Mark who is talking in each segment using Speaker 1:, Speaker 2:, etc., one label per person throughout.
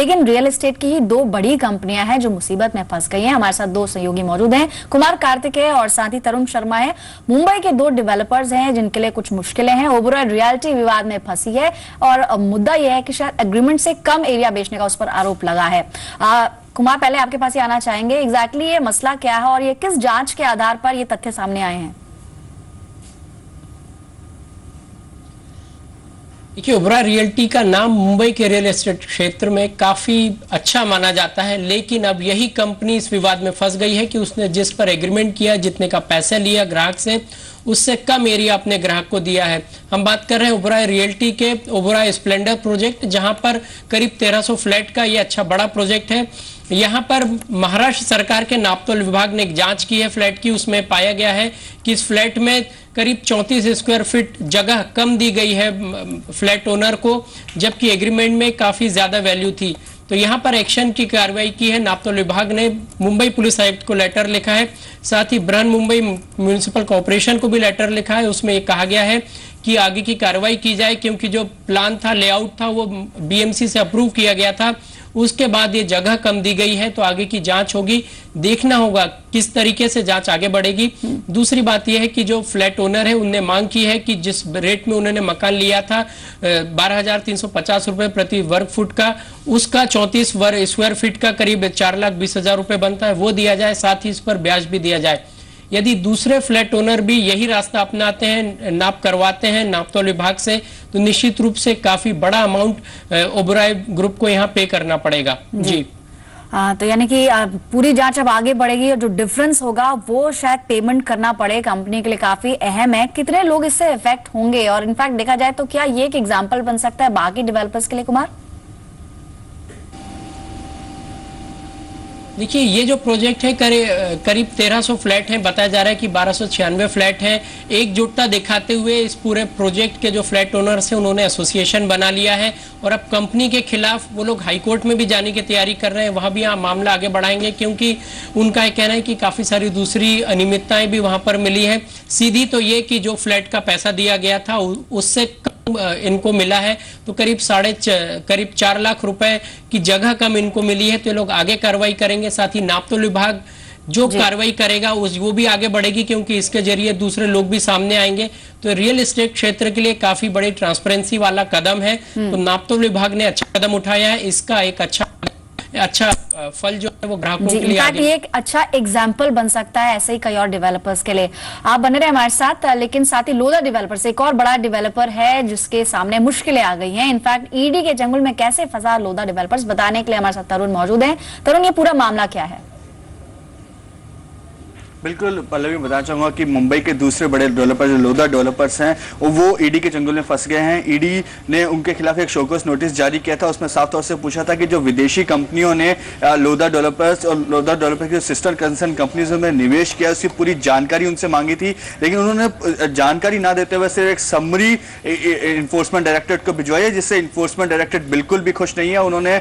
Speaker 1: लेकिन real estate की ही दो बड़ी कंपनियां हैं जो मुसीबत में फंस गई हैं। हमारे साथ दो सहयोगी मौजूद हैं, कुमार कार्तिकेय और साथ ही तरुण शर्मा है। मुंबई के दो डेवलपर्स हैं जिनके लिए कुछ मुश्किलें हैं। ओबरॉय रियल्टी विवाद में फंसी है और मुद्दा यह है कि शायद एग्रीमेंट से कम एरिया बेचने का उस पर आरोप लगा है। कुमार, पहले आपके पास ही आना चाहेंगे, एग्जैक्टली ये मसला क्या है और ये किस जांच के आधार पर ये तथ्य सामने आए हैं?
Speaker 2: देखिए, ओबरॉय रियल्टी का नाम मुंबई के रियल एस्टेट क्षेत्र में काफी अच्छा माना जाता है, लेकिन अब यही कंपनी इस विवाद में फंस गई है कि उसने जिस पर एग्रीमेंट किया, जितने का पैसा लिया ग्राहक से, उससे कम एरिया अपने ग्राहक को दिया है। हम बात कर रहे हैं ओबरॉय रियल्टी के ओबरॉय स्प्लेंडर प्रोजेक्ट, जहां पर करीब 1300 फ्लैट का ये अच्छा बड़ा प्रोजेक्ट है। यहाँ पर महाराष्ट्र सरकार के नापतोल विभाग ने एक जांच की है फ्लैट की। उसमें पाया गया है कि इस फ्लैट में करीब 34 स्क्वायर फीट जगह कम दी गई है फ्लैट ओनर को, जबकि एग्रीमेंट में काफी ज्यादा वैल्यू थी। तो यहाँ पर एक्शन की कार्रवाई की है नापतोल विभाग ने। मुंबई पुलिस आयुक्त को लेटर लिखा है, साथ ही बृहन मुंबई म्युनिसिपल कॉर्पोरेशन को भी लेटर लिखा है। उसमें ये कहा गया है कि आगे की कार्रवाई की जाए, क्योंकि जो प्लान था, लेआउट था, वो बीएमसी से अप्रूव किया गया था। उसके बाद ये जगह कम दी गई है, तो आगे की जांच होगी, देखना होगा किस तरीके से जांच आगे बढ़ेगी। दूसरी बात यह है कि जो फ्लैट ओनर है उनने मांग की है कि जिस रेट में उन्होंने मकान लिया था 12,350 रुपए प्रति वर्ग फुट का, उसका 34 वर्ग स्क्वायर फीट का करीब 4,20,000 रुपए बनता है, वो दिया जाए, साथ ही इस पर ब्याज भी दिया जाए। यदि दूसरे फ्लैट ओनर भी यही रास्ता अपनाते हैं, नाप करवाते हैं नापतोल विभाग से, तो निश्चित रूप से काफी बड़ा अमाउंट ओबरॉय ग्रुप को यहाँ पे करना पड़ेगा। जी
Speaker 1: तो यानी कि पूरी जांच अब आगे बढ़ेगी और जो डिफरेंस होगा वो शायद पेमेंट करना पड़े कंपनी के लिए काफी अहम है। कितने लोग इससे इफेक्ट होंगे और इनफैक्ट देखा जाए तो क्या ये एक एग्जाम्पल बन सकता है बाकी डेवलपर्स के लिए? कुमार,
Speaker 2: देखिए, ये जो प्रोजेक्ट है करीब 1300 फ्लैट हैं। बताया जा रहा है कि 1296 फ्लैट हैं। एकजुटता दिखाते हुए इस पूरे प्रोजेक्ट के जो फ्लैट ओनर्स हैं उन्होंने एसोसिएशन बना लिया है और अब कंपनी के खिलाफ वो लोग हाईकोर्ट में भी जाने की तैयारी कर रहे हैं। वहां भी मामला आगे बढ़ाएंगे, क्योंकि उनका कहना है कि काफी सारी दूसरी अनियमितताएं भी वहां पर मिली है। सीधी तो ये कि जो फ्लैट का पैसा दिया गया था उससे इनको मिला है, तो करीब 4 लाख रुपए की जगह कम इनको मिली है। तो ये लोग आगे कार्रवाई करेंगे। साथ ही नापतोल विभाग जो कार्रवाई करेगा वो भी आगे बढ़ेगी, क्योंकि इसके जरिए दूसरे लोग भी सामने आएंगे। तो रियल एस्टेट क्षेत्र के लिए काफी बड़ी ट्रांसपेरेंसी वाला कदम है। तो नापतोल विभाग ने अच्छा कदम उठाया है। इसका एक अच्छा फल जो है वो ग्राहकों के लिए आगे
Speaker 1: एक अच्छा एग्जाम्पल बन सकता है ऐसे ही कई और डेवलपर्स के लिए। आप बने रहे हमारे साथ। लेकिन साथ ही लोधा डेवलपर्स एक और बड़ा डेवलपर है जिसके सामने मुश्किलें आ गई हैं। इनफैक्ट ईडी के चंगुल में कैसे फंसा लोधा डेवलपर्स, बताने के लिए हमारे साथ तरुण मौजूद है। तरुण, ये पूरा मामला क्या है?
Speaker 3: बिल्कुल पल्लवी, बताना चाहूंगा कि मुंबई के दूसरे बड़े डेवलपर जो लोधा डेवलपर्स हैं वो ईडी के चंगुल में फंस गए हैं। ईडी ने उनके खिलाफ एक शोकॉज नोटिस जारी किया था। उसमें साफ तौर से पूछा था कि जो विदेशी कंपनियों ने लोधा डेवलपर्स और लोधा डेवलपर की सिस्टर कंसर्न कंपनीज में निवेश किया, उसकी पूरी जानकारी उनसे मांगी थी, लेकिन उन्होंने जानकारी ना देते हुए सिर्फ एक समरी इन्फोर्समेंट डायरेक्टरेट को भिजवाई है, जिससे इन्फोर्समेंट डायरेक्टरेट बिल्कुल भी खुश नहीं है। उन्होंने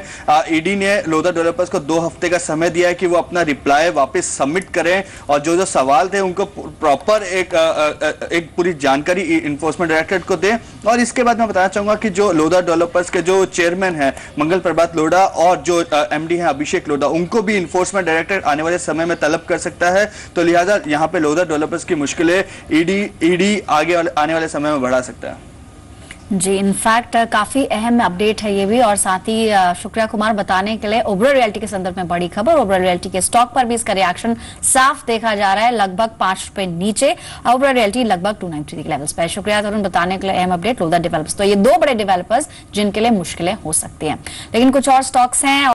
Speaker 3: ईडी ने लोधा डेवलपर्स को 2 हफ्ते का समय दिया है कि वो अपना रिप्लाई वापस सबमिट करें और जो सवाल थे उनको प्रॉपर एक पूरी जानकारी इन्फोर्समेंट डायरेक्टरेट को दें। और इसके बाद मैं बताना चाहूंगा कि जो लोधा डेवलपर्स के जो चेयरमैन हैं मंगल प्रभात लोढ़ा और जो एमडी हैं अभिषेक लोढ़ा, उनको भी इन्फोर्समेंट डायरेक्टरेट आने वाले समय में तलब कर सकता है। तो लिहाजा यहाँ पे लोधा डेवलपर्स की मुश्किलें ईडी आगे आने वाले समय में बढ़ा सकता है।
Speaker 1: जी, इनफैक्ट काफी अहम अपडेट है ये भी। और साथ ही शुक्रिया कुमार बताने के लिए। ओबरॉय रियल्टी के संदर्भ में बड़ी खबर, ओबरॉय रियल्टी के स्टॉक पर भी इसका रिएक्शन साफ देखा जा रहा है, लगभग 5 रुपए नीचे। ओबरॉय रियल्टी लगभग 293 के लेवल्स पर। शुक्रिया तरुण बताने के लिए अहम अपडेट लोधा डेवलपर्स। तो ये दो बड़े डेवलपर्स जिनके लिए मुश्किलें हो सकती हैं, लेकिन कुछ और स्टॉक्स हैं।